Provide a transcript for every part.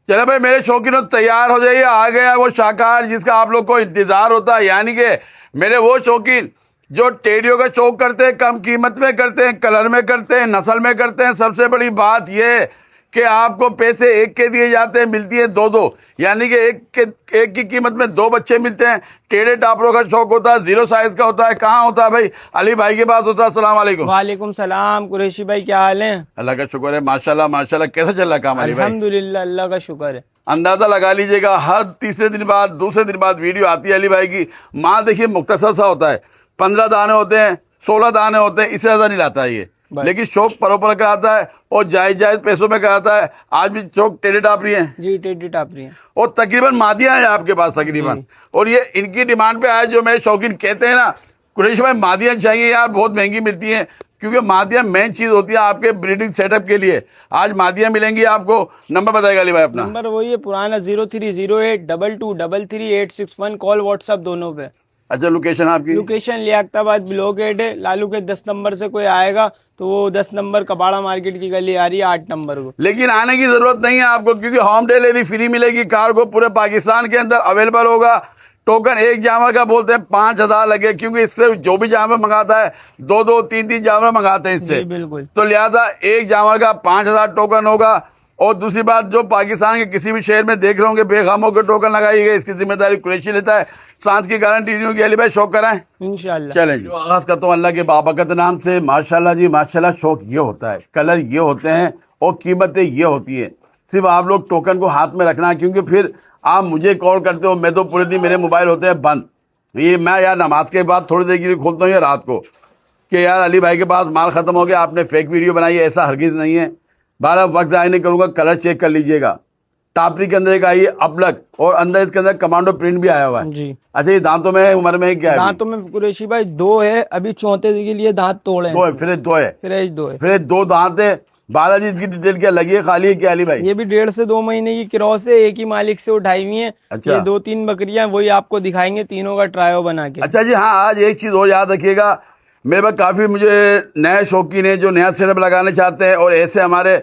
चले भाई मेरे शौकीनों तैयार हो जाइए, आ गया वो शाहकार जिसका आप लोग को इंतजार होता है, यानी कि मेरे वो शौकीन जो टेडियों का शौक करते हैं, कम कीमत में करते हैं, कलर में करते हैं, नस्ल में करते हैं। सबसे बड़ी बात यह कि आपको पैसे एक के दिए जाते हैं, मिलती है दो दो, यानी कि एक की कीमत में दो बच्चे मिलते हैं। टेढ़े टापरों का शौक होता है, जीरो साइज का होता है, कहाँ होता है भाई? अली भाई के पास होता है। अस्सलाम वालेकुम। वालेकुम सलाम कुरैशी भाई, क्या हाल है? अल्लाह का शुक्र है, माशाल्लाह माशाल्लाह। कैसा चल रहा काम अली भाई? अल्हम्दुलिल्लाह, अल्लाह का शुक्र है। अंदाजा लगा लीजिएगा, हर तीसरे दिन बाद दूसरे दिन बाद वीडियो आती है अली भाई की। माल देखिए मुख्तसर सा होता है, 15 दाने होते हैं, 16 दाने होते हैं, इससे ज्यादा नहीं लाता है ये, लेकिन शौक परोपर कराता है और जायज जायज पैसों में कराता है। आज भी शौक टेढ़े टाप रही है जी, टेढ़ी टाप रही है और तकरीबन मादियां हैं आपके पास तकरीबन, और ये इनकी डिमांड पे आए जो मेरे शौकीन कहते हैं ना कुरैशी भाई मादियां चाहिए यार, बहुत महंगी मिलती हैं, क्योंकि मादियां मेन चीज होती है आपके ब्रीडिंग सेटअप के लिए। आज मादियां मिलेंगी आपको। नंबर बताएगा अली भाई अपना? नंबर वही है पुराना 0308222861, कॉल व्हाट्सएप दोनों पे। अच्छा, लोकेशन आपकी? लोकेशन लियाकताबाद ब्लॉक 8 है। लालू के 10 नंबर से कोई आएगा तो वो 10 नंबर कबाड़ा मार्केट की गली आ रही है 8 नंबर को। लेकिन आने की जरूरत नहीं है आपको, क्योंकि होम डिलीवरी फ्री मिलेगी। कार्गो पूरे पाकिस्तान के अंदर अवेलेबल होगा। टोकन एक जानवर का बोलते हैं 5,000 लगे, क्योंकि इससे जो भी जानवर मंगाता है 2-2, 3-3 जानवर मंगाते हैं इससे। बिल्कुल। तो लिहाजा एक जानवर का 5,000 टोकन होगा। और दूसरी बात, जो पाकिस्तान के किसी भी शहर में देख रहे होंगे बेगमों के टोकन लगाई गए, इसकी जिम्मेदारी कुरैशी लेता है। सांस की गारंटी नहीं होगी। अली भाई शौक कराएं इंशाल्लाह। चलें जी, आगाज करता हूँ अल्लाह के बाबरकत नाम से। माशाल्लाह जी माशाल्लाह। शौक ये होता है, कलर ये होते हैं और कीमतें ये होती हैं। सिर्फ आप लोग टोकन को हाथ में रखना, क्योंकि फिर आप मुझे कॉल करते हो, मैं तो पूरे दिन मेरे मोबाइल होते हैं बंद। ये मैं यार नमाज के बाद थोड़ी देर के लिए खोलता हूँ या रात को, कि यार अली भाई के पास माल खत्म हो गया, आपने फेक वीडियो बनाई है। ऐसा हरगिज नहीं है। 12 वक्त ज़ाया नहीं करूँगा। कलर चेक कर लीजिएगा। टापरी के अंदर एक आई है अपलक, और अंदर इसके अंदर कमांडो प्रिंट भी आया हुआ है जी। अच्छा, ये दांतों में उम्र में क्या है? दांतों में कुरैशी भाई 2 है, अभी चौथे के लिए दांत तोड़े हैं। 2 है, फिर 2 है, फिर 2 है, फिर 2 दांत है। बालाजी इसकी डिटेल क्या लगी है, खाली है क्या अली भाई? ये भी 1.5 से 2 महीने की क्रॉस है, एक ही मालिक से उठाई हुई है। अच्छा। ये 2-3 बकरियां वही आपको दिखाएंगे, तीनों का ट्रायो बना के। अच्छा जी हाँ, आज एक चीज और याद रखिएगा, मेरे पास काफी मुझे नए शौकीन है जो नया सेटअप लगाने चाहते हैं, और ऐसे हमारे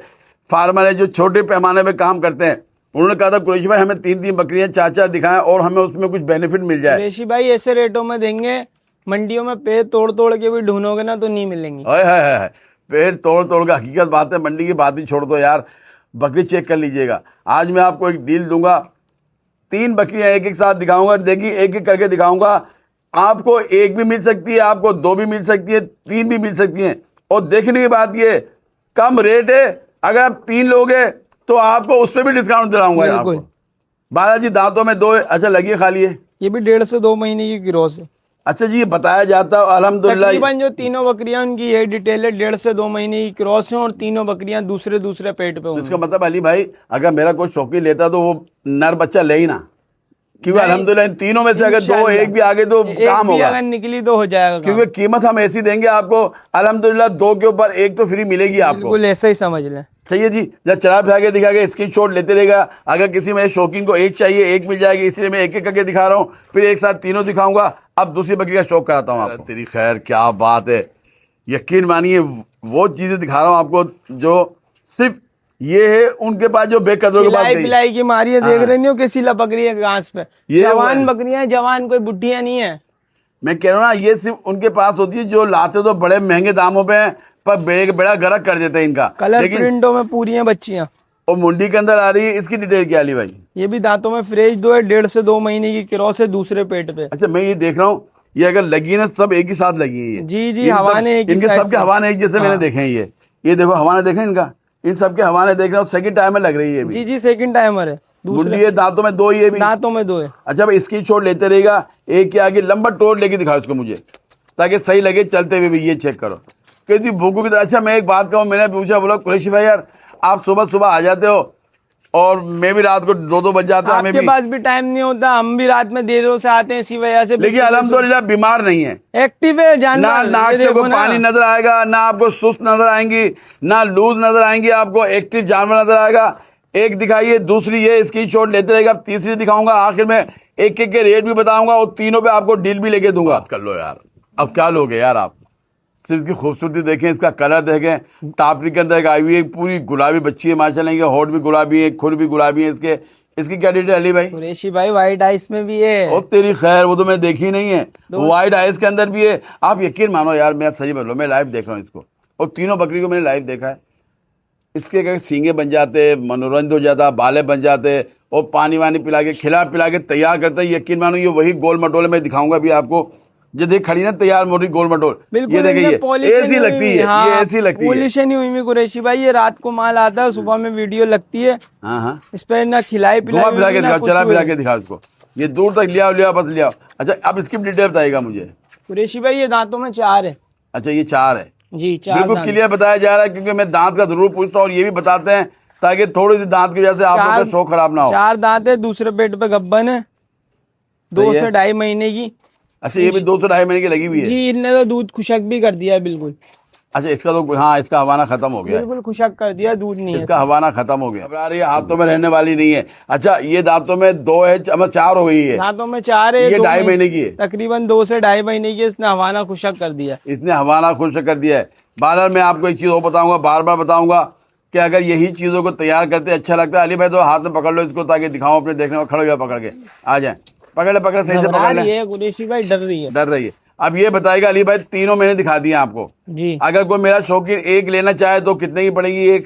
फार्मर है जो छोटे पैमाने पे काम करते हैं। उन्होंने कहा था कुरैशी भाई हमें 3-3 बकरियां 4-4 दिखाएं और हमें उसमें कुछ बेनिफिट मिल जाए। कुरैशी भाई ऐसे रेटों में देंगे, मंडियों में पेड़ तोड़ तोड़ के भी ढूंढोगे ना तो नहीं मिलेंगी। ओए है पेड़ तोड़ तोड़ का हकीकत बात है, मंडी की बात ही छोड़ दो यार। बकरी चेक कर लीजिएगा। आज मैं आपको एक डील दूंगा, 3 बकरियां एक एक साथ दिखाऊंगा, देखिए एक एक करके दिखाऊंगा। आपको एक भी मिल सकती है, आपको 2 भी मिल सकती है, 3 भी मिल सकती हैं। और देखने की बात ये, कम रेट है, अगर आप 3 लोगे तो आपको उस पर भी डिस्काउंट दिलाऊंगा आपको। बालाजी दांतों में 2 है। अच्छा, लगी खाली है? ये भी 1.5 से 2 महीने की क्रॉस है। अच्छा जी, ये बताया जाता है अल्हम्दुलिल्लाह। तकरीबन जो तीनों बकरियां उनकी ये डिटेल है, 1.5 से 2 महीने की क्रॉस है, और तीनों बकरियां दूसरे पेट पे होंगी। इसका मतलब अली भाई अगर मेरा कोई शौकीन लेता तो वो नर बच्चा ले ही ना, क्योंकि अल्हम्दुलिल्लाह इन तीनों में से अगर 2 एक भी आगे तो काम होगा, अगर निकली तो हो जाएगा काम। क्योंकि कीमत हम ऐसी देंगे आपको अल्हम्दुलिल्लाह 2 के ऊपर 1 तो फ्री मिलेगी आपको। बिल्कुल ऐसा ही समझ लें। सही है जी। जब चला फिरा के दिखा के स्क्रीनशॉट लेते रहेगा। अगर किसी मेरे शौकीन को एक चाहिए, एक मिल जाएगी, इसलिए मैं एक एक करके दिखा रहा हूँ, फिर एक साथ तीनों दिखाऊंगा। अब दूसरी बकरी का शौक कराता हूँ आपको। तेरी खैर, क्या बात है, यकीन मानिए वो चीजें दिखा रहा हूँ आपको जो सिर्फ ये है उनके पास जो बेकदरों के पास नहीं। पिलाई की मारी है, देख रहे नहीं हो कैसी लपक रही है घास पे। जवान बकरियां, जवान कोई बुढ़िया नहीं है। मैं कह रहा हूँ ना, ये सिर्फ उनके पास होती है जो लाते तो बड़े महंगे दामों पे हैं, पर बड़ा गरक कर देते हैं इनका। कलर प्रिंटों में पूरी हैं बच्चियां, और मुंडी के अंदर आ रही है। इसकी डिटेल क्या अली भाई? ये भी दांतों में फ्रेश 2 है, 1.5 से 2 महीने की क्रॉस है, दूसरे पेट पे। अच्छा, मैं ये देख रहा हूँ, ये अगर लगी ना सब एक ही साथ लगी है। जी हवाने इनके सबके हवाने एक जैसे मैंने देखे हैं। ये देखो हवाने देखे इनका, इन सबके हवाने देख रहा हूँ। सेकंड टाइम में लग रही है। जी सेकंड टाइमर है। मुंडी है, दांतों में 2, ये भी दांतों में 2 है। अच्छा भाई, स्क्रीनशॉट लेते रहेगा, एक के आगे लंबा टोर लेके दिखाओ इसको मुझे, ताकि सही लगे चलते हुए भी। ये चेक करो कि भूखों की तरह। अच्छा, मैं एक बात कहूँ, मैंने पूछा, बोला कुरैशी भाई यार आप सुबह सुबह आ जाते हो और मैं भी रात को 2-2 बज जाता है, हमें आपके पास भी टाइम नहीं होता, हम भी रात में देरों से आते हैं इसी वजह से। लेकिन अल्हम्दुलिल्लाह बीमार नहीं है, एक्टिव है जानवर। ना नाक से कोई पानी नजर आएगा, ना आपको सुस्त नजर आएंगी, ना लूज नजर आएंगी, आपको एक्टिव जानवर नजर आएगा। एक दिखाइए, दूसरी ये स्क्रीनशॉट लेते रहेगा, तीसरी दिखाऊंगा, आखिर में एक एक के रेट भी बताऊंगा और तीनों पे आपको डील भी लेके दूंगा। बात कर लो यार, अब क्या लोगे यार आप? सिर्फ इसकी खूबसूरती देखें, इसका कलर देखें। टापरी के अंदर एक आई हुई है पूरी गुलाबी बच्ची है माशाल्लाह, के होठ भी गुलाबी है, खुर भी गुलाबी है इसके। इसकी क्या डिटेल अली भाई? कुरैशी भाई वाइट आइस में भी है। ओ तेरी खैर, वो तो मैंने देखी नहीं है। वाइट आइस के अंदर भी है। आप यकीन मानो यार, मैं सही बोलो, मैं लाइव देख रहा हूँ इसको, और तीनों बकरी को मैंने लाइव देखा है। इसके अगर सींगे बन जाते, मनोरंजन हो जाता, बाले बन जाते, और पानी वानी पिला के खिला पिला के तैयार करते, यकीन मानो ये वही गोल मटोले मैं दिखाऊंगा अभी आपको। ये देख खड़ी ना तैयार मोटी गोल मटोल, ये देखिए ये ऐसी लगती है, ये ऐसी लगती है। पॉलिश नहीं हुई में कुरैशी भाई, ये रात को माल आता है, सुबह में वीडियो लगती है। हाँ, इस पे ना खिलाई पिलाई पिला के दिखाओ, चला पिला के दिखाओ इसको। ये दूर तक लिया बस लिया। अच्छा, अब इसकी डिटेल बताइएगा मुझे। कुरैशी भाई ये दांतों में 4 है। अच्छा, ये 4 है जी, 4 बिल्कुल क्लियर बताया जा रहा है, क्योंकि मैं दांत का जरूर पूछता हूँ और ये भी बताते हैं ताकि थोड़ी सी दांत की वजह से आप लोगों का शौक खराब ना हो। 4 दांत है, दूसरे पेट पे गब्बन है, 2 से 2.5 महीने की। अच्छा, ये भी 2 से 2.5 महीने की लगी हुई है जी, इनने तो दूध खुशक भी कर दिया है बिल्कुल। अच्छा, इसका तो हाँ, इसका हवाना खत्म हो गया है, बिल्कुल खुशक कर दिया, दूध नहीं है इसका हवाना खत्म हो गया। घबरा रही है, हाथों में रहने वाली नहीं है। अच्छा, ये दांतों में 2 है, 4 हो गई है। दांतों में 4 है, ये 2.5 महीने की है, तकरीबन 2 से 2.5 महीने की। इसने हवाना खुशक कर दिया, इसने हवाना खुश कर दिया है। बहरहाल मैं आपको एक चीज और बताऊंगा, बार बार बताऊंगा कि अगर यही चीजों को तैयार करते अच्छा लगता है, अली भाई तो हाथ में पकड़ लो इसको ताकि दिखाऊं अपने देखने में। खड़े हो पकड़ के आ जाए, पकड़ ले सही से पकड़ ले। कुरैशी भाई डर रही है। अब ये बताएगा अली भाई, तीनों मैंने दिखा दिए आपको जी। अगर कोई मेरा शौकीन एक लेना चाहे तो कितने की पड़ेगी एक?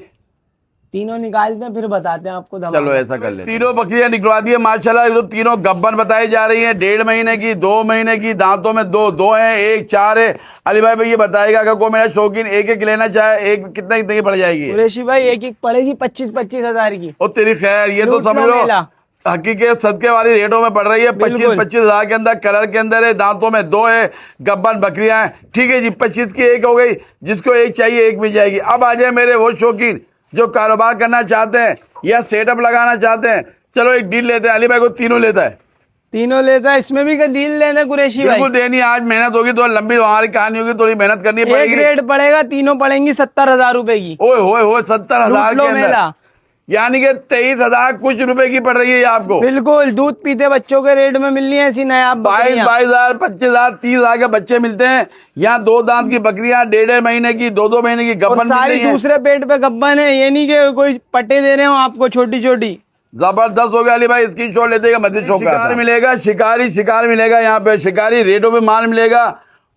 तीनों निकालते हैं फिर बताते हैं आपको। चलो ऐसा कर ले। तीनों बकरियां निकलवा दी है माशाल्लाह। तो तीनों गब्बन बताई जा रही हैं, 1.5 महीने की, 2 महीने की, दांतों में 2 हैं, एक 4 है। अली भाई ये बताएगा अगर कोई मेरा शौकीन एक लेना चाहे, एक कितने की पड़ जाएगी? कुरैशी भाई एक पड़ेगी 25-25 हजार की। और तेरी खैर, ये तो समझ लो हकीकत सदके वाली रेटों में पड़ रही है। 25-25 हजार के अंदर, कलर के अंदर है, दांतों में 2 है, गब्बन बकरियां हैं। ठीक है जी, 25 की एक हो गई, जिसको एक चाहिए एक मिल जाएगी। अब आ जाए मेरे वो शौकीन जो कारोबार करना चाहते हैं या सेटअप लगाना चाहते हैं। चलो एक डील लेते हैं। अली भाई को तीनों लेता है, तीनों लेता है, इसमें भी डील लेना कुरैशी भाई? बिल्कुल देनी। आज मेहनत होगी तो लंबी हमारी कहानी होगी, थोड़ी मेहनत करनी पड़ेगी। एक रेट पड़ेगा, तीनों पड़ेंगी 70,000 रुपए की। ओए होए 70,000 के अंदर, यानी कि 23,000 कुछ रुपए की पड़ रही है आपको। बिल्कुल, दूध पीते बच्चों के रेट में मिलनी है ऐसी नायाब बकरियां। 22,000, 25,000, 30,000 के बच्चे मिलते हैं। यहाँ 2 दांत की बकरियां, 1.5 महीने की, 2 महीने की गब्बन सारी दूसरे पेट पे गब्बन है, ये नहीं कि कोई पट्टे दे रहे हो आपको छोटी छोटी। जबरदस्त हो गया अली भाई, स्क्रीन शॉट लेते हैं। मस्जिद चौक शिकार मिलेगा, शिकार मिलेगा, यहाँ पे शिकारी रेटों में माल मिलेगा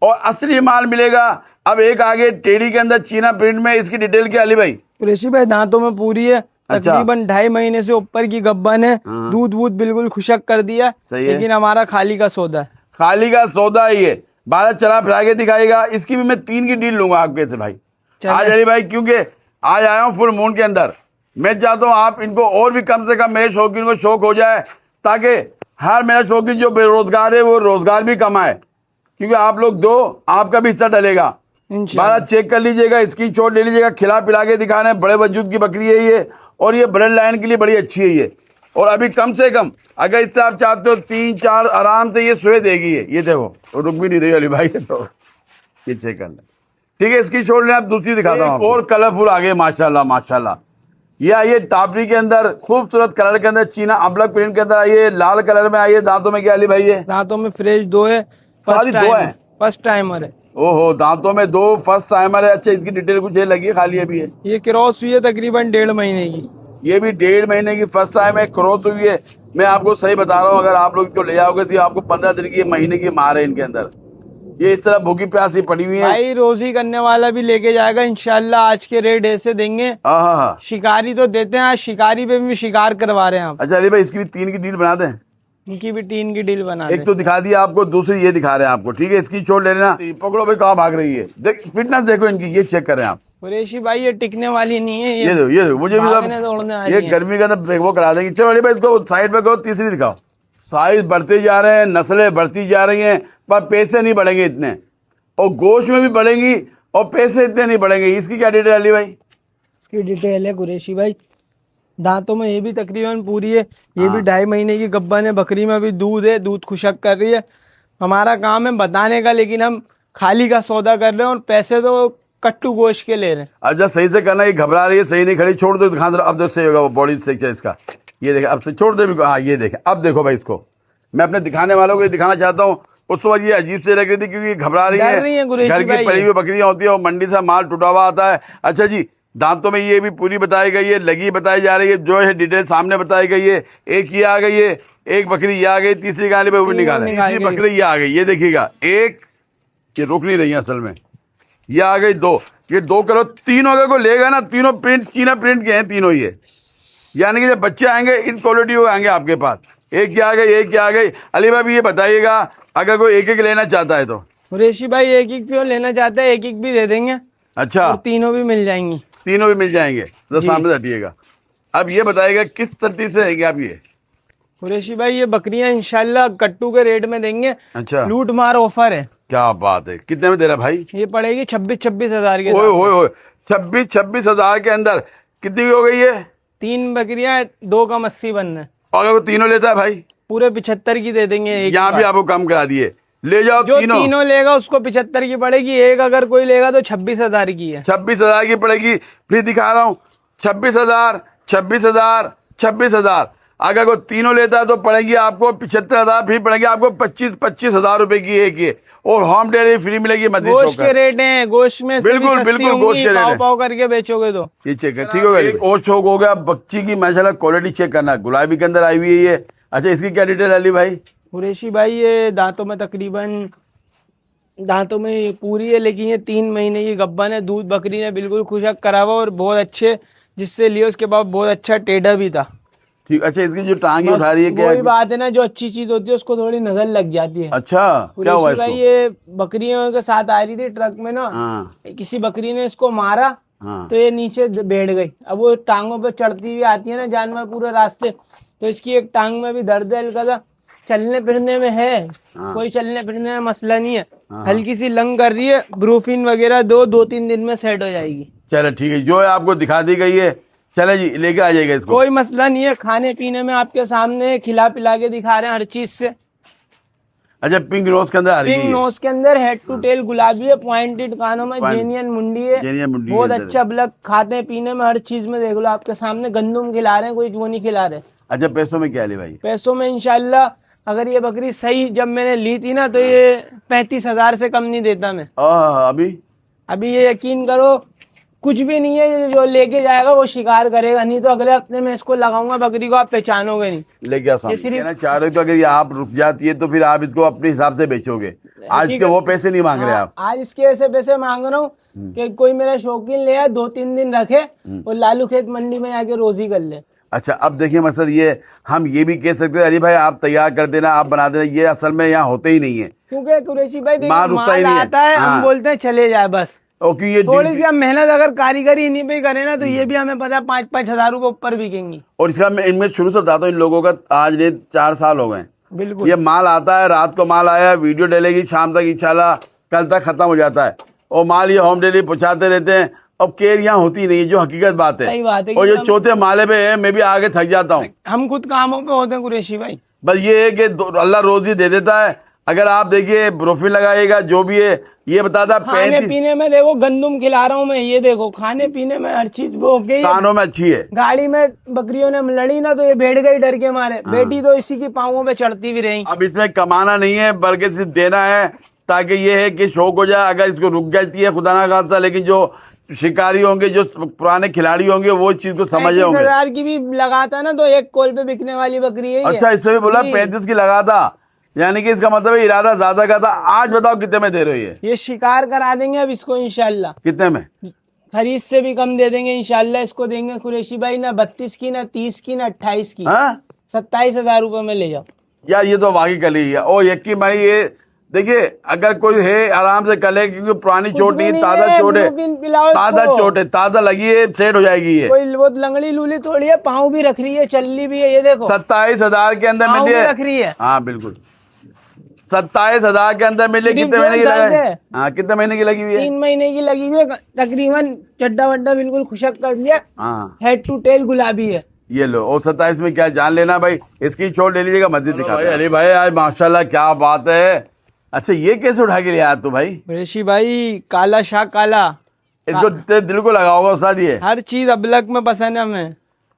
और असली माल मिलेगा। अब एक आगे टेढ़ी के अंदर चीना प्रिंट में, इसकी डिटेल क्या अली भाई? कुरैशी भाई दांतों में पूरी है, तकरीबन 2.5 महीने से ऊपर की गब्बन है, दूध वूध बिल्कुल खुशक कर दिया। लेकिन हमारा खाली का सौदा है, खाली का सौदा ही है। 12 चला फिरा के दिखाएगा। इसकी भी मैं 3 की डील लूंगा आपके से भाई आज अली भाई, क्योंकि आज आया हूँ फुल मून के अंदर। मैं चाहता हूँ आप इनको और भी कम से कम मेरे शौकीन को शौक हो जाए, ताकि हर मेरा शौकीन जो बेरोजगार है वो रोजगार भी कमाए, क्योंकि आप लोग दो, आपका भी हिस्सा डलेगा। 12 चेक कर लीजिएगा, स्क्रीन शॉट ले लीजिएगा। खिला पिला के दिखाने, बड़े वजूद की बकरी है ये, और ये ब्लड लाइन के लिए बड़ी अच्छी है ये। और अभी कम से कम अगर इससे आप चाहते हो 3-4 आराम से ये सुए देगी ये देखो, तो रुक भी नहीं रही अली भाई, तो ये चेक करना। ठीक है, इसकी छोड़ लें, आप दूसरी दिखाता हूँ और कलरफुल आगे माशाल्लाह माशाल्लाह। ये आइए टापरी के अंदर, खूबसूरत कलर के अंदर, चीना अबलक प्रिंट के अंदर आइए, लाल कलर में आइए। दांतों में क्या अली भाई? ये दांतों में फ्रेश 2 है, सारी 2 है, फर्स्ट टाइमर है। ओहो, दांतों में 2 फर्स्ट टाइमर है। अच्छा, इसकी डिटेल कुछ लगी है खाली अभी है? ये क्रॉस हुई है तकरीबन 1.5 महीने की। ये भी 1.5 महीने की फर्स्ट टाइम है, क्रॉस हुई है। मैं आपको सही बता रहा हूँ, अगर आप लोग इसको ले जाओगे तो आपको 15 दिन की, महीने की मार है इनके अंदर। ये इस तरह भूखी प्यासी पड़ी हुई है भाई, रोजी करने वाला भी लेके जाएगा इंशाल्लाह। आज के रेट ऐसे देंगे, शिकारी तो देते हैं, आज शिकारी पे भी शिकार करवा रहे हैं आप। अच्छा अली भाई, इसकी भी 3 की डील बना दें? इनकी भी 3 की डील बना एक तो दिखा दिया आपको, दूसरी ये दिखा रहे हैं आपको। ठीक है, इसकी छोड़ ले लेना। पकड़ो भाई, कहाँ भाग रही है? देख फिटनेस देखो इनकी, ये चेक करें आप। कुरैशी भाई ये टिकने वाली नहीं है, ये देखो मुझे भी ये गर्मी का अंदर वो करा देंगे। चलो अली भाई, इसको साइड पे करो, तीसरी दिखाओ। साइज बढ़ते जा रहे हैं, नस्लें बढ़ती जा रही हैं, पर पैसे नहीं बढ़ेंगे इतने, और गोश्त में भी बढ़ेंगी और पैसे इतने नहीं बढ़ेंगे। इसकी क्या डिटेल अली भाई? इसकी डिटेल है कुरैशी भाई, दांतों में ये भी तकरीबन पूरी है, ये भी 2.5 महीने की गब्बन है। बकरी में भी दूध है, दूध खुशक कर रही है। हमारा काम है बताने का, लेकिन हम खाली का सौदा कर रहे हैं और पैसे तो कट्टू गोश्त के ले रहे हैं। अब जब सही से करना, ये घबरा रही है, सही नहीं खड़ी, छोड़ दो दिखा दो। अब जब सही होगा वो बॉडी स्ट्रक्चर इसका, ये देखे, अब से छोड़ दे भी। हाँ ये देखे, अब देखो भाई, इसको मैं अपने दिखाने वालों को दिखाना चाहता हूँ उस वक्त ये अजीब से लग रही थी क्योंकि घबरा रही डर रही है है, कुरैशी घर की भाई पली हुई बकरियां होती है और मंडी से माल टूटा हुआ आता है। अच्छा जी, दांतों में ये भी पूरी बताई गई है, लगी बताई जा रही है, जो है डिटेल सामने बताई गई है। एक ये आ गई है, एक बकरी ये आ गई, तीसरी गाली पे वो निकाला, तीसरी बकरी ये आ गई, ये देखिएगा एक, ये रुक नहीं रही है असल में, ये आ गई दो, ये 2 किलो, तीनों अगर कोई लेगा ना, तीनों प्रिंट चीना प्रिंट के हैं तीनों ये, यानी कि जब बच्चे आएंगे इन क्वालिटी को आएंगे आपके पास। एक क्या आ गई, एक क्या आ गई। अली भाई भी ये बताइएगा अगर कोई एक एक लेना चाहता है तो। कुरैशी भाई एक एक क्यों लेना चाहते हैं, एक एक भी दे देंगे अच्छा, और तीनों भी मिल जाएंगी। तीनों भी मिल जाएंगे तो जी। सामने से हटिएगा। अब ये बताइएगा किस तरतीब से रहेंगे आप ये। कुरैशी भाई ये बकरियां इंशाल्लाह कट्टू के रेट में देंगे, अच्छा, लूट मार ऑफर है। क्या बात है, कितने में दे रहा भाई? ये पड़ेगी 26 हजार के ओए दाम ओए ओए, 26 हजार के अंदर कितनी की हो गई है? पे। 3 बकरियां, 2 कम 80 बनना है। और अगर वो तीनों लेता है भाई? पूरे 75 की दे देंगे। एक यहाँ भी आपको कम करा दिए, ले जाओ जो तीनों। तीनों लेगा उसको 75 की पड़ेगी, एक अगर कोई लेगा तो 26 हजार की है। 26 हजार की पड़ेगी, फिर दिखा रहा हूँ 26 हजार, 26 हजार, 26 हजार। अगर कोई तीनों लेता है तो पड़ेगी आपको 75 हजार, फिर पड़ेगी आपको 25 हजार रुपए की एक ये, और होम डिलीवरी फ्री मिलेगी मस्जिद चौक गोश्त के पर। रेट हैं, गोश्त में से भी बिल्कुल, सस्ती बिल्कुल, होंगी, गोश्त के रेट पाव हैं। पाव करके बेचोगे तो। ये चेक है, ठीक होगा। एक और शौक हो गया बच्ची की, माशाल्लाह क्वालिटी चेक करना, गुलाबी के अंदर आई हुई है ये। अच्छा, इसकी क्या डिटेल अली भाई? कुरैशी भाई ये दांतों में तकरीबन, दांतों में ये पूरी है, लेकिन ये 3 महीने की गब्बन है। दूध बकरी ने बिल्कुल खुशक करा हुआ और बहुत अच्छे, जिससे लिए उसके बाद बहुत अच्छा टेढ़ा भी था। ठीक। अच्छा, इसकी जो टांग बस उठा रही है क्या? वही बात है ना, जो अच्छी चीज होती है उसको थोड़ी नजर लग जाती है। अच्छा, क्या हुआ कुरैशी भाई इसको? ये बकरियों के साथ आ रही थी ट्रक में ना, हाँ किसी बकरी ने इसको मारा हाँ, तो ये नीचे बैठ गई। अब वो टांगों पे चढ़ती हुई आती है ना जानवर पूरे रास्ते, तो इसकी एक टांग में भी दर्द है हल्का सा। चलने फिरने में है, हाँ। कोई चलने फिरने में मसला नहीं है। हाँ। हल्की सी लंग कर रही है, ब्रूफिन वगैरह 2-3 दिन में सेट हो जाएगी। चलो ठीक है, जो है आपको दिखा दी गई है। चले जी, लेके आ जाएगा इसको। कोई मसला नहीं है, खाने पीने में आपके सामने खिला पिला के दिखा रहे हैं हर चीज से। अच्छा, पिंक नोज के अंदर आ रही पिंक है ये। नोज के अंदर, हेड टू टेल गुलाबी है, पॉइंटेड कानों में, Point- जेनियन मुंडी है, जेनियन मुंडी के बहुत अंदर है। अच्छा ब्लड। खाते पीने में हर चीज में देख लो आपके सामने, गंदुम खिला रहे हैं, कोई वो नहीं खिला रहे। अच्छा, पैसों में क्या है भाई? पैसों में इंशाल्लाह अगर ये बकरी सही जब मैंने ली थी ना, तो ये 35 हजार से कम नहीं देता मैं। अभी ये यकीन करो कुछ भी नहीं है, ये जो लेके जाएगा वो शिकार करेगा, नहीं तो अगले हफ्ते में इसको लगाऊंगा बकरी को, आप पहचानोगे नहीं। लेके आ, ये सिर्फ- कहना चाह रहे हो तो अगर ये आप रुक जाती है तो फिर आप इसको अपने हिसाब से बेचोगे। आज ठीक के है। वो पैसे नहीं मांग रहे आप। आज इसके ऐसे पैसे मांग रहा हूँ कि कोई मेरा शौकीन ले आए, 2-3 दिन रखे और लालू खेत मंडी में आके रोजी कर ले। अच्छा, अब देखिए मकसद ये, हम ये भी कह सकते हैं अली भाई आप तैयार कर देना, आप बना देना, ये असल में यहाँ होते ही नहीं है। क्योंकि कुरैशी भाई देखो, माल रुकता ही माल नहीं है। आता है, हाँ। हम बोलते हैं चले जाए बस। क्योंकि ये थोड़ी सी हम मेहनत अगर कारीगरी इन्हीं पे करें ना, तो ये भी हमें पता है 5-5 हजार रुपये ऊपर बिकेंगी। और इसका मैं इनमें शुरू से बताता हूँ, इन लोगों का आज ने 4 साल हो गए। बिल्कुल ये माल आता है, रात को माल आया, वीडियो डलेगी, शाम तक इंशाल्लाह कल तक खत्म हो जाता है, और माल ये होम डिलीवरी पहुंचाते रहते हैं। अब केयर यहाँ होती नहीं है, जो हकीकत बात है। सही बात है और कि ये हम- चौथे माले पे है, मैं भी आगे थक जाता हूँ। हम खुद कामों पे होते हैं कुरैशी भाई। बस ये है कि अल्लाह रोजी दे देता है। अगर आप देखिए ब्रोफिन लगाइएगा, जो भी है ये बताता है खाने 35 पीने में देखो गंदुम खिला रहा हूँ मैं, ये देखो खाने पीने में हर चीज वो हो गई है। कानों में अच्छी है। गाड़ी में बकरियों ने लड़ी ना तो ये बैठ गई डर के मारे, हाँ। बेटी तो इसी की पाँवों पे चढ़ती भी रही। अब इसमें कमाना नहीं है, बल्कि सिर्फ देना है, ताकि ये है कि शौक हो जाए। अगर इसको रुक जाती है खुदा ना खास्ता, लेकिन जो शिकारी होंगे, जो पुराने खिलाड़ी होंगे, वो इस चीज को समझ 35 होंगे। हजार की भी लगाता ना तो एक कॉल पे बिकने वाली बकरी है ये। अच्छा, इसमें भी बोला जी। 35 की लगा था, यानी कि इसका मतलब है इरादा ज्यादा का था। आज बताओ कितने में दे रहे हो ये? ये शिकार करा देंगे अब इसको इंशाल्लाह, कितने में? खरीद से भी कम दे देंगे इंशाल्लाह। इसको देंगे कुरैशी भाई ना 32 की, ना 30 की, ना 28 की, हाँ 27 हजार रुपये में ले जाओ। यार, ये तो वाकई कली है। और यकी भाई ये देखिए, अगर कोई है आराम से कले, क्योंकि पुरानी चोट भी नहीं, नहीं ताजा है, चोट है, ब्लूफिन पिलाओ ताजा इसको। चोट है, ताजा लगी है, सेट हो जाएगी ये। कोई वो लंगड़ी लूली थोड़ी है, पाँव भी रख रही है, चल भी है, ये देखो 27 हजार के अंदर पाँव मिली भी है। रख रही है। हाँ बिल्कुल, 27 हजार के अंदर मिली। सिर्फ कितने जो महीने की दर्द लगी? है। हाँ, कितने महीने की लगी हुई है? 3 महीने की लगी हुई है, तकरीबन चड्डा वड्डा बिल्कुल खुशक कर दिया, हाँ, हेड टू टेल गुलाबी है। ये लो। और 27 में क्या जान लेना भाई, इसकी छोड़ ले लीजिएगा, मस्जिद दिखा भाई। अली भाई आज माशाल्लाह क्या बात है। अच्छा, ये कैसे उठा के लिया तू भाई? ऋषि भाई काला शाह काला, इसको तेरे दिल को लगा होगा उस्ताद ये। हर चीज अबलक में पसंद है हमें।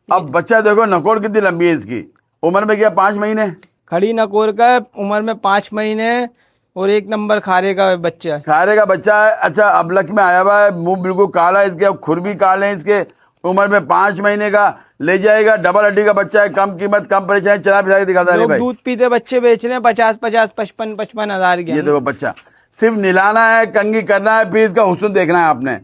अब बच्चा देखो, नकोड़ कितनी लंबी है इसकी, उम्र में क्या 5 महीने? खड़ी नकोर का उम्र में 5 महीने, और एक नंबर खारे का बच्चा है। खारे का बच्चा है। अच्छा, अबलक में आया हुआ है, मुंह बिल्कुल काला है इसके, अब खुर भी काले हैं इसके, उम्र में 5 महीने का, ले जाएगा। डबल हड्डी का बच्चा है, कम कीमत कम परेशानी, चला फिरा के दिखाता है लोग भाई। दूध पीते बच्चे बेच रहे हैं 50-50, 55-55 हजार के। ये देखो बच्चा, सिर्फ निलाना है, कंगी करना है, फिर इसका हुस्न देखना है आपने।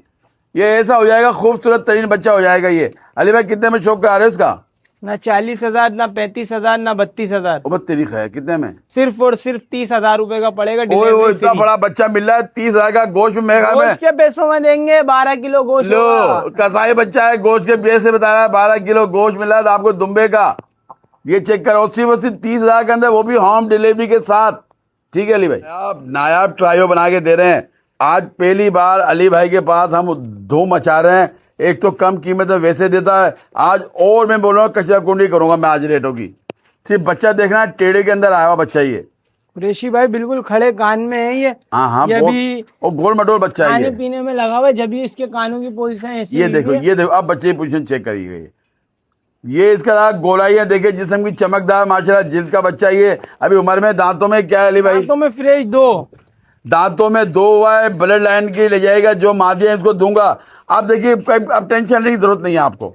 ये ऐसा हो जाएगा, खूबसूरत तरीन बच्चा हो जाएगा ये। अली भाई कितने में शौक आ रहे हो इसका? ना 40,000, ना 35,000, ना 32,000, वो तेरी खैर, कितने में? सिर्फ और सिर्फ 30,000 रुपए का पड़ेगा। ओए वो डिलीवरी इतना फ्री। बड़ा बच्चा मिल रहा है 30,000 का, गोश्त में मेरे ख्याल में गोश्त के पैसों में देंगे, 12 किलो गोश्त लो, होगा। कसाई बच्चा है, गोश्त के बेस से बता रहा है 12 किलो गोश्त मिला था आपको दुम्बे का। ये चेक करो, सिर्फ 30,000 के अंदर, वो भी होम डिलीवरी के साथ। ठीक है अली भाई, आप नायाब ट्रायो बना के दे रहे हैं। आज पहली बार अली भाई के पास हम धूम मचा रहे हैं। एक तो कम कीमत में वैसे देता है, आज और मैं बोल रहा हूँ कचरा कुंडी करूंगा मैं आज रेटों की। सिर्फ बच्चा देखना, टेढ़े के अंदर आया हुआ बच्चा ये। कुरैशी भाई बिल्कुल खड़े कान में है ये। हाँ, ये भी और गोल मटोल बच्चा है खाने ये। पीने में लगा हुआ है, जब भी इसके कानों की पोजीशन ऐसी ये हुई देखो, है। ये देखो, अब बच्चे की पोजीशन चेक करिएगा। ये इसका गोलाइयां देखिए, जिस्म की चमकदार, माशाल्लाह जिल्द का बच्चा ये। अभी उम्र में, दांतों में क्या है अली भाई? दांतों में फ्रेश 2, दांतों में 2 हुआ है, ब्लड लाइन की ले जाएगा, जो मादिया है इसको दूंगा। आप देखिए, अब टेंशन लेने की जरूरत नहीं है आपको।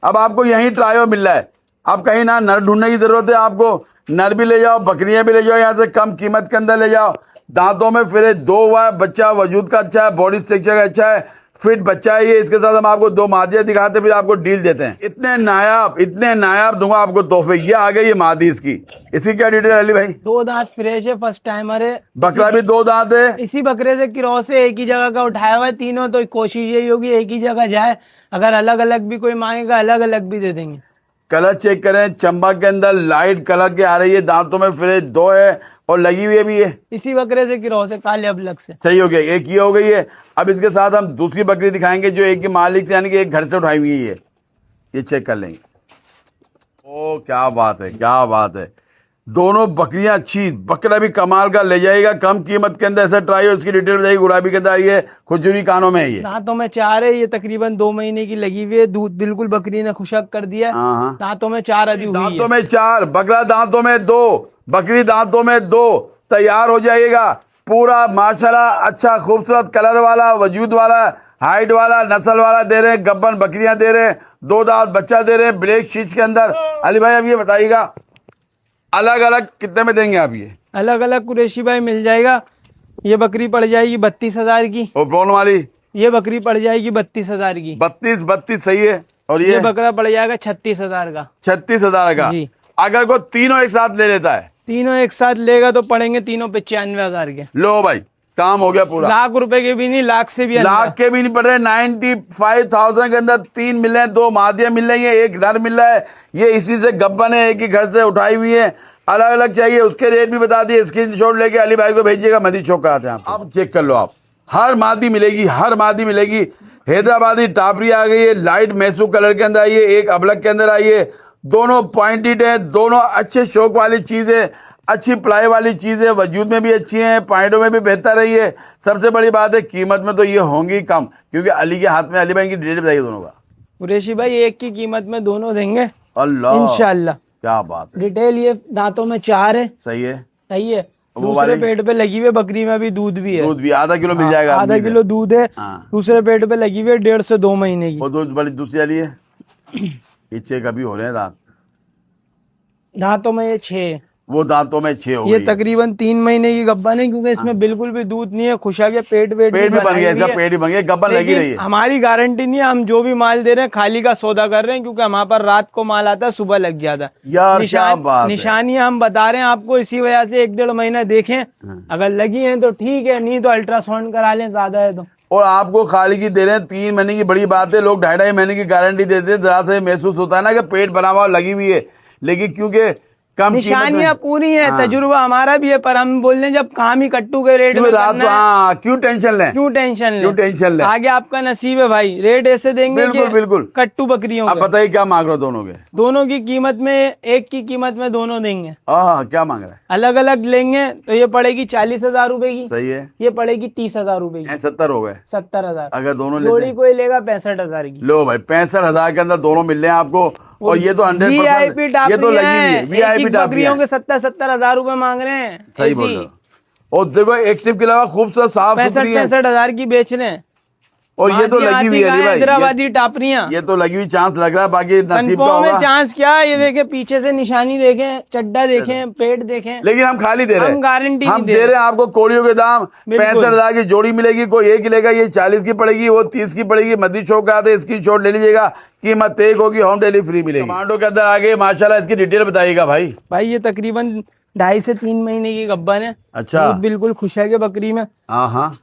अब आपको यही ट्रायो मिल रहा है, अब कहीं ना नर ढूंढने की जरूरत है आपको। नर भी ले जाओ, बकरियां भी ले जाओ, यहाँ से कम कीमत के अंदर ले जाओ। दांतों में फिर 2 हुआ है, बच्चा वजूद का अच्छा है, बॉडी स्ट्रक्चर का अच्छा है, फिट बच्चा है ये। इसके साथ हम आपको 2 मादिया दिखाते, फिर आपको डील देते हैं। इतने नायाब दूंगा आपको तोहफे। ये आ गई ये मादी इसकी। इसकी क्या डिटेल अली भाई? 2 दांत फ्रेश है, फर्स्ट टाइमर है। बकरा भी 2 दांत है। इसी बकरे से क्रॉस है, एक ही जगह का उठाया हुआ है तीनों। तो कोशिश यही होगी एक ही जगह जाए, अगर अलग अलग भी कोई मांगेगा अलग अलग भी दे देंगे। कलर चेक करें, चंबा के अंदर लाइट कलर के आ रही है, दांतों में फिर 2 है और लगी हुई भी है। इसी बकरे से क्रॉस है, काले अबलग से। सही हो गया, एक ये हो गई है। अब इसके साथ हम दूसरी बकरी दिखाएंगे, जो एक ही मालिक से, यानी कि एक घर से उठाई हुई है। ये चेक कर लेंगे। ओ क्या बात है, क्या बात है। दोनों बकरियां अच्छी, बकरा भी कमाल का ले जाएगा, कम कीमत के अंदर। ऐसा ट्राई हो, इसकी डिटेल बताइए। गुलाबी के अंदर आई है, खुजूरी कानों में है ये। दांतों में 4 है, ये तकरीबन 2 महीने की लगी हुई है। दूध बिल्कुल बकरी ने खुशक कर दिया। हाँ। दांतों में 4 अभी हुई है। दांतों में 4, बकरा दांतों में 2, बकरी दांतों में 2। तैयार हो जाएगा पूरा माशाल्लाह, अच्छा खूबसूरत कलर वाला, वजूद वाला, हाइट वाला, नस्ल वाला दे रहे हैं। गब्बन बकरियां दे रहे हैं, 2 दांत बच्चा दे रहे हैं, ब्लैक शीट के अंदर। अली भाई अब ये बताइएगा, अलग अलग कितने में देंगे आप ये? अलग अलग कुरैशी भाई मिल जाएगा। ये बकरी पड़ जाएगी 32,000 की। और ब्राउन वाली? ये बकरी पड़ जाएगी 32,000 की। 32 सही है। और ये ये बकरा पड़ जाएगा 36,000 का। 36,000 का। जी। अगर कोई तीनों एक साथ ले लेता है? तीनों एक साथ लेगा तो पड़ेंगे तीनों 95,000 के। लो भाई, काम हो गया पूरा। लाख रुपए के भी नहीं, लाख से भी अंदर। लाख के भी नहीं पड़ रहे। 95,000 के अंदर 3 मिल रहे हैं, 2 मादिया मिल रही है, एक नर मिल रहा है। ये इसी से गब्बन है, एक ही घर से उठाई हुई है। अलग अलग चाहिए, उसके रेट भी बता दिए। स्क्रीनशॉट लेके अली भाई को भेजिएगा, मदी चौक कराते हैं आप। अब चेक कर लो आप, हर मादी मिलेगी, हर मादी मिलेगी। हैदराबादी टापरी आ गई है, लाइट मैसू कलर के अंदर आई है, एक अबलग के अंदर आई है। दोनों पॉइंटेड है, दोनों अच्छे शौक वाली चीज है, अच्छी प्लाई वाली चीज है, वजूद में भी अच्छी है, पॉइंटों में भी बेहतर रही है। सबसे बड़ी बात है, कीमत में तो ये होंगी कम, क्योंकि अली के हाथ में। अली भाई की डिटेल बताइए दोनों का। कुरैशी भाई एक की कीमत में दोनों देंगे अल्लाह, इंशाल्लाह। क्या बात है। डिटेल ये दांतों में 4 है। सही है, सही है। वो दूसरे वाली? पेट पे लगी हुई है, बकरी में भी दूध भी है। दूध भी आधा किलो मिल जाएगा। आधा उम्मीद है। किलो दूध है। हाँ। दूसरे पेट पे लगी हुई है 1.5 से 2 महीने की। वो दूध बड़ी दूसरी वाली है। ये चेक अभी हो रहे हैं रात। दांतों में ये 6 है। वो दांतों में 6 हो ये गई है। तकरीबन 3 महीने की गब्बन है, क्योंकि इसमें बिल्कुल भी दूध नहीं है। खुशा के पेट पेट भी बन बनाई गया, हुई इसका है। पेट भी बन गया, गब्बन लगी लेकिन रही है। हमारी गारंटी नहीं है, हम जो भी माल दे रहे हैं खाली का सौदा कर रहे हैं, क्योंकि हमारे पर रात को माल आता है, सुबह लग जाता है। यार क्या बात है। निशानियां हम बता रहे हैं आपको, इसी वजह से 1-1.5 महीना देखें। अगर लगी है तो ठीक है, नहीं तो अल्ट्रासाउंड करा लें, ज्यादा है तो। और आपको खाली की दे रहे हैं 3 महीने की, बड़ी बात है। लोग 2.5 महीने की गारंटी देते हैं। जरा से महसूस होता है ना कि पेट बना हुआ लगी हुई है, लेकिन क्योंकि कम निशानियां पूरी हैं। तजुर्बा हमारा भी है, पर हम बोल रहे हैं जब काम ही कट्टू के रेट में रात करना है, क्यों टेंशन लें, क्यों टेंशन क्यों टेंशन लें। आगे आपका नसीब है भाई, रेट ऐसे देंगे बिल्कुल कि बिल्कुल। कट्टू बकरियों अब के। बताइए क्या मांग रहे हो दोनों के? दोनों की कीमत में, एक की कीमत में दोनों देंगे। क्या मांग रहा है? अलग अलग लेंगे तो ये पड़ेगी 40,000 रुपए की। सही है। ये पड़ेगी 30,000 रुपए की। 70 हो गए। 70,000। अगर दोनों लेते जोड़ी हैं? कोई लेगा 65,000 की। लो भाई, 65,000 के अंदर दोनों मिल रहे हैं आपको। और ये तो 100%, VIP ये तो लगी हुई है VIP टापरी बकरियों के 70,000 रुपए मांग रहे हैं। सही बोल रहे हो। और देखो एक्टिव के अलावा खूबसूरत साफ 65,000 की बेच रहे हैं। और ये तो लगी हुई है अली भाई, हैदराबादी टापरियां, ये तो लगी हुई, चांस लग रहा है, बाकी नसीब का कन्फर्म है होगा। चांस क्या है, ये देखें पीछे से निशानी देखें, चड्डा देखें, पेट देखें, लेकिन हम खाली दे रहे हैं, हम गारंटी हम नहीं दे रहे हैं आपको। कोड़ियों के दाम 65,000 की जोड़ी मिलेगी, कोई एक लेगा, ये 40 की पड़ेगी, वो 30 की पड़ेगी। मस्जिद चौक का आते इसकी छोट ले लीजिएगा, कीमत एक होगी, होम डिलीवरी फ्री मिलेगी। कमांडो के अंदर आगे माशाल्लाह, इसकी डिटेल बताइएगा भाई। भाई ये तकरीबन 2.5 से 3 महीने की गब्बन है। अच्छा, दूध बिल्कुल खुश है कि बकरी में, हाँ हाँ,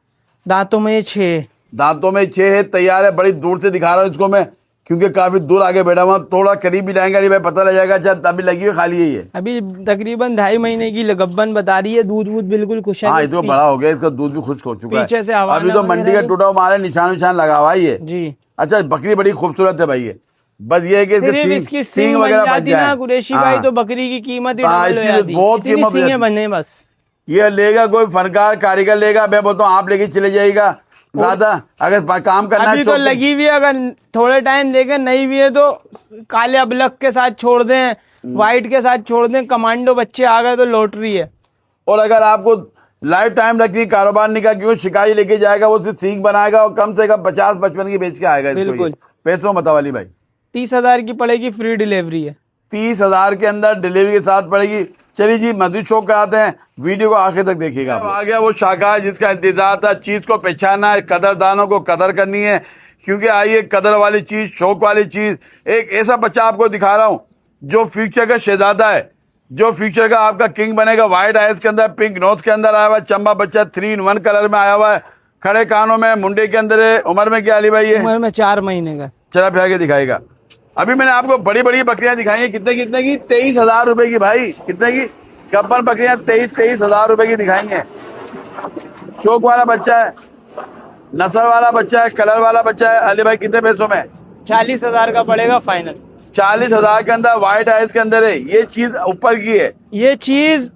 दांतों में ये 6, दांतों में 6 है, तैयार है। बड़ी दूर से दिखा रहा हूँ इसको मैं, क्योंकि काफी दूर आगे बैठा हुआ, थोड़ा करीब भी लाएंगे अली भाई, पता लग जाएगा। अच्छा, अभी लगी हुई खाली है ये, अभी तकरीबन 2.5 महीने की गब्बन बता रही है। दूध वूध बिल्कुल खुश है। हाँ ये तो बड़ा हो गया, इसका दूध भी खुश्क हो चुका पीछे है। से हवाना अभी तो मंडी का वगैरह टूटा हुआ मारे, निशान निशान लगा हुआ है ये। जी। अच्छा, बकरी बड़ी खूबसूरत है भाई ये, बस ये है कि सिर्फ इसकी सींग बन जाती ना कुरैशी भाई, तो बकरी की कीमत ही डबल हो जाती। बहुत इतनी कीमत सींगें बने बस। ये लेगा कोई फनकार कारीगर लेगा, मैं बोलता हूँ आप लेके चले जाइएगा ज्यादा, अगर काम करना अभी तो लगी हुई है, अगर थोड़े टाइम देकर नहीं भी है तो काले अबलक के साथ छोड़ दें, व्हाइट के साथ छोड़ दें, कमांडो बच्चे आ गए तो लॉटरी है। और अगर आपको लाइफ टाइम रखनी, कारोबार नहीं का, क्यों शिकारी लेके जाएगा, वो सिर्फ सींग बनाएगा और कम से कम 50-55 की बेच के आएगा इसको। बिल्कुल। पैसों बताओ अली भाई, 30,000 की पड़ेगी, फ्री डिलीवरी है। 30,000 के अंदर डिलीवरी के साथ पड़ेगी। चलिए जी, मस्जिद शौक कराते हैं, वीडियो को आखिर तक देखिएगा। आ गया वो शाखा जिसका इंतजार था, चीज को पहचाना है, कदरदानों को कदर करनी है, क्योंकि आइए कदर वाली चीज, शौक वाली चीज, एक ऐसा बच्चा आपको दिखा रहा हूं जो फ्यूचर का शहजादा है, जो फ्यूचर का आपका किंग बनेगा। व्हाइट आइज के अंदर, पिंक नोज के अंदर आया हुआ है, चंबा बच्चा 3 in 1 कलर में आया हुआ है, खड़े कानों में, मुंडे के अंदर है। उम्र में क्या अली भाई ये? उम्र में 4 महीने का। चला फिर आगे दिखाएगा। अभी मैंने आपको बड़ी बड़ी बकरियां दिखाई हैं, कितने कितने की? 23,000 रुपए की भाई, कितने की? गब्बर बकरियां 23,000 रुपए की दिखाई हैं। शौक वाला बच्चा है, नस्ल वाला बच्चा है, कलर वाला बच्चा है। अली भाई कितने पैसों में? 40,000 का पड़ेगा फाइनल। 40,000 के अंदर, व्हाइट आइज के अंदर है। ये चीज ऊपर की है, ये चीज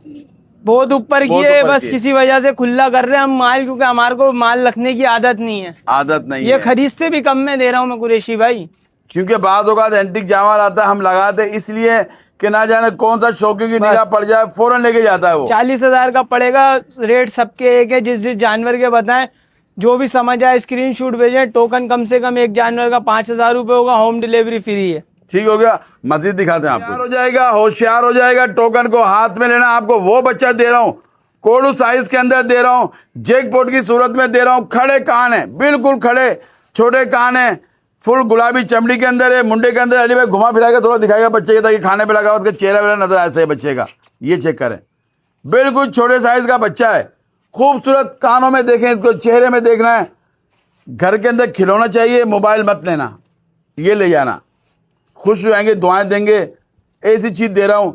बहुत ऊपर की बहुत है, ऊपर बस की है। किसी वजह से खुला कर रहे हैं हम माल, क्योंकि हमारे को माल रखने की आदत नहीं है। आदत नहीं ये है, खरीद से भी कम में दे रहा हूँ मैं कुरैशी भाई, क्योंकि बाद होगा एंटिक जानवर आता है, हम लगाते इसलिए कि ना जाने कौन सा शौकियों की निगाह पड़ जाए, फौरन लेके जाता है वो। 40,000 का पड़ेगा। रेट सबके एक है, जिस जिस जानवर के बताएं, जो भी समझ आए स्क्रीनशॉट भेजें। टोकन कम से कम एक जानवर का 5,000 रुपए होगा, होम डिलीवरी फ्री है। ठीक हो गया, मस्जिद दिखाते हैं आपको। हो जाएगा, होशियार हो जाएगा। टोकन को हाथ में लेना, आपको वो बच्चा दे रहा हूँ, कोडू साइज के अंदर दे रहा हूँ, जैकपॉट की सूरत में दे रहा हूँ। खड़े कान है, बिल्कुल खड़े, छोटे कान है, फुल गुलाबी चमड़ी के अंदर है, मुंडे के अंदर। अली भाई घुमा फिराएगा, थोड़ा दिखाएगा बच्चे के, ताकि खाने पे लगा हुआ चेहरा वेरा नजर आए सही बच्चे का। ये चेक करें, बिल्कुल छोटे साइज का बच्चा है, खूबसूरत। कानों में देखें इसको, चेहरे में देखना है। घर के अंदर खिलौना चाहिए, मोबाइल मत लेना, ये ले जाना, खुश हो जाएंगे, दुआएं देंगे। ऐसी चीज दे रहा हूं,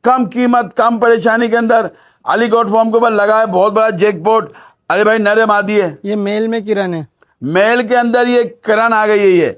कम कीमत, कम परेशानी के अंदर। अली गोट फॉर्म के ऊपर लगा है बहुत बड़ा जैकपॉट। अरे भाई नरे मादी है, ये मेल में किरण है। मेल के अंदर ये किरण आ गई है, ये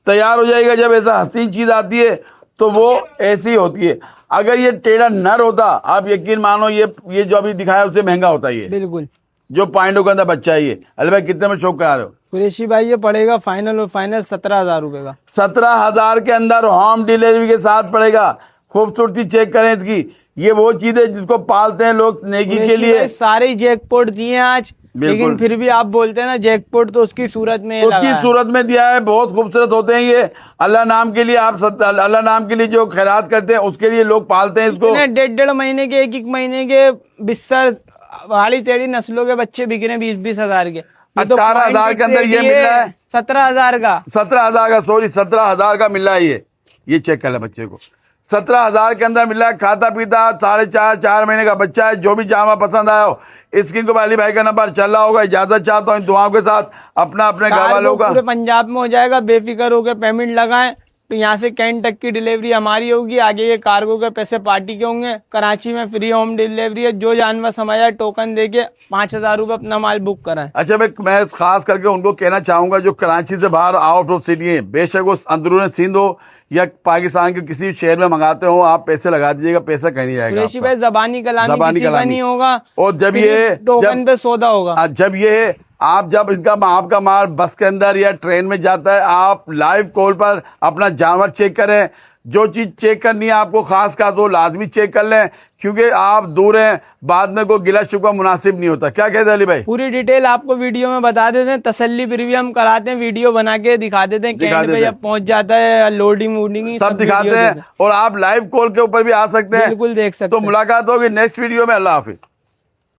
तैयार हो जाएगा। जब ऐसा हसीन चीज आती है तो वो ऐसी होती है। अगर ये टेढ़ा नर होता, आप यकीन मानो, ये जो अभी दिखाया उससे महंगा होता है। ये बिल्कुल जो पॉइंटों के अंदर बच्चा है ये। अली भाई कितने में शौक करा रहे हो? कुरैशी भाई ये पड़ेगा फाइनल और फाइनल 17,000 रुपए का। 17,000 के अंदर होम डिलीवरी के साथ पड़ेगा। खूबसूरती चेक करें इसकी। ये वो चीज है जिसको पालते हैं लोग नेकी के कुरैशी लिए। भाई सारे जैकपॉट दिए हैं आज, लेकिन फिर भी आप बोलते हैं ना जैकपॉट, तो उसकी सूरत में उसकी लगा है। सूरत में दिया है, बहुत खूबसूरत होते हैं ये। अल्लाह नाम के लिए, आप अल्लाह नाम के लिए जो खैरात करते हैं उसके लिए लोग पालते हैं इसको। 1.5 महीने के, 1 महीने के बिस्सर वाली टेढ़ी नस्लों के बच्चे बिक रहे हैं 20-20,000 के। 18,000 के अंदर ये मिल रहा है। 17,000 का, 17,000 का, सॉरी 17,000 का मिल रहा है ये चेक कर ले बच्चे को। 17,000 के अंदर मिल रहा है। खाता पीता 4.5 महीने का बच्चा है। जो भी जानवर पसंद आया हो, स्क्रीन को अली भाई का नंबर चल रहा होगा। इजाजत चाहता हूँ दुआओं के साथ, अपना अपने घर वालों का। पूरे पंजाब में हो जाएगा, बेफिक्र होकर पेमेंट लगाएं। तो यहाँ से कैंट तक की डिलीवरी हमारी होगी, आगे के कार्गो के पैसे पार्टी के होंगे। कराची में फ्री होम डिलीवरी है। जो जानवर समझ टोकन देके 5,000 रुपए अपना माल बुक कराएं। अच्छा, मैं खास करके उनको कहना चाहूंगा जो कराची से बाहर आउट ऑफ सिटी है, बेशक वो अंदरून सिंध हो या पाकिस्तान के किसी शहर में मंगाते हो, आप पैसे लगा दीजिएगा, पैसा कहीं नहीं जाएगा। कुरैशी भाई जबानी कलामी किसी का नहीं होगा, और जब ये टोकन पे सौदा होगा। जब ये जब इनका आपका माल बस के अंदर या ट्रेन में जाता है, आप लाइव कॉल पर अपना जानवर चेक करें। जो चीज़ चेक करनी है आपको खास का तो लाजमी चेक कर लें, क्योंकि आप दूर हैं, बाद में कोई गिला शिकवा मुनासिब नहीं होता। क्या कहते हैं अली भाई? पूरी डिटेल आपको वीडियो में बता देते हैं, तसल्ली फिर भी हम कराते हैं, वीडियो बना के दिखा देते हैं, दिखा कैंड पे देते हैं। जब पहुंच जाता है लोडिंग वोडिंग सब दिखाते हैं, और आप लाइव कॉल के ऊपर भी आ सकते हैं। बिल्कुल देख सकते तो हैं। मुलाकात होगी नेक्स्ट वीडियो में। अल्लाह हाफिज।